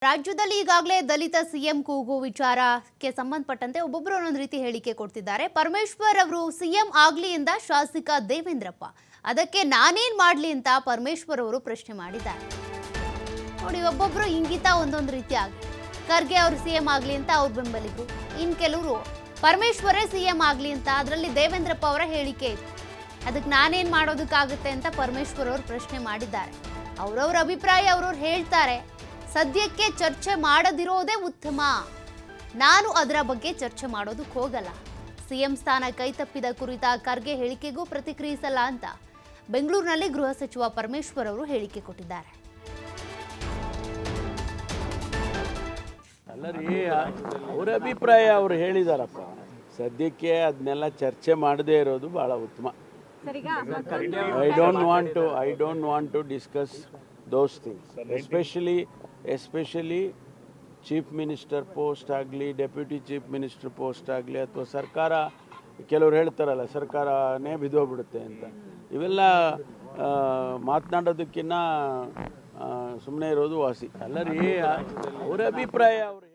ರಾಜ್ಯದಲ್ಲಿ ಈಗಾಗಲೇ ದಲಿತ ಸಿಎಂ ಕೂಗು ವಿಚಾರಕ್ಕೆ ಸಂಬಂಧಪಟ್ಟಂತೆ ಒಬ್ಬೊಬ್ಬರು ಒಂದೊಂದು ರೀತಿ ಹೇಳಿಕೆ ಕೊಡ್ತಿದ್ದಾರೆ. ಪರಮೇಶ್ವರ್ ಅವರು ಸಿಎಂ ಆಗ್ಲಿ ಎಂದ ಶಾಸಕ ದೇವೇಂದ್ರಪ್ಪ, ಅದಕ್ಕೆ ನಾನೇನ್ ಮಾಡ್ಲಿ ಅಂತ ಪರಮೇಶ್ವರ್ ಅವರು ಪ್ರಶ್ನೆ ಮಾಡಿದ್ದಾರೆ. ನೋಡಿ, ಒಬ್ಬೊಬ್ಬರು ಇಂಗಿತ ಒಂದೊಂದು ರೀತಿ ಆಗಿ. ಖರ್ಗೆ ಅವರು ಸಿಎಂ ಆಗ್ಲಿ ಅಂತ ಅವ್ರ ಬೆಂಬಲಿಗರು, ಇನ್ ಕೆಲವರು ಪರಮೇಶ್ವರೇ ಸಿಎಂ ಆಗ್ಲಿ ಅಂತ, ಅದರಲ್ಲಿ ದೇವೇಂದ್ರಪ್ಪ ಅವರ ಹೇಳಿಕೆ ಇದೆ. ಅದಕ್ಕೆ ನಾನೇನ್ ಮಾಡೋದಕ್ಕಾಗುತ್ತೆ ಅಂತ ಪರಮೇಶ್ವರ್ ಅವರು ಪ್ರಶ್ನೆ ಮಾಡಿದ್ದಾರೆ. ಅವರವ್ರ ಅಭಿಪ್ರಾಯ ಅವ್ರವ್ರು ಹೇಳ್ತಾರೆ. ಸದ್ಯಕ್ಕೆ ಚರ್ಚೆ ಮಾಡದಿರೋದೇ ಉತ್ತಮ, ನಾನು ಅದರ ಬಗ್ಗೆ ಚರ್ಚೆ ಮಾಡೋದಕ್ಕೆ ಹೋಗಲ್ಲ. ಸಿಎಂ ಸ್ಥಾನ ಕೈತಪ್ಪಿದ ಕುರಿತ ಖರ್ಗೆ ಹೇಳಿಕೆಗೂ ಪ್ರತಿಕ್ರಿಯಿಸಲ್ಲ ಅಂತ ಬೆಂಗಳೂರಿನಲ್ಲಿ ಗೃಹ ಸಚಿವ ಪರಮೇಶ್ವರ್ ಅವರು ಹೇಳಿಕೆ ಕೊಟ್ಟಿದ್ದಾರೆ. ಅಲ್ಲರಿ, ಅವರ ಅಭಿಪ್ರಾಯ ಅವರು ಹೇಳಿದಾರಪ್ಪ. ಸದ್ಯಕ್ಕೆ ಅದನ್ನೆಲ್ಲ ಚರ್ಚೆ ಮಾಡದೇ ಇರೋದು ಬಹಳ ಉತ್ತಮ. I don't want to discuss those things, especially chief minister post ಆಗಲಿ, ಡೆಪ್ಯೂಟಿ ಚೀಫ್ ಮಿನಿಸ್ಟರ್ ಪೋಸ್ಟ್ ಆಗಲಿ, ಅಥವಾ ಸರ್ಕಾರ, ಕೆಲವರು ಹೇಳ್ತಾರಲ್ಲ ಸರ್ಕಾರನೇ ಬಿದ್ದೋಗ್ಬಿಡುತ್ತೆ ಅಂತ, ಇವೆಲ್ಲ ಮಾತನಾಡೋದಕ್ಕಿಂತ ಸುಮ್ಮನೆ ಇರೋದು ವಾಸಿ. ಅಲ್ಲರಿ, ಅವರ ಅಭಿಪ್ರಾಯ ಅವರು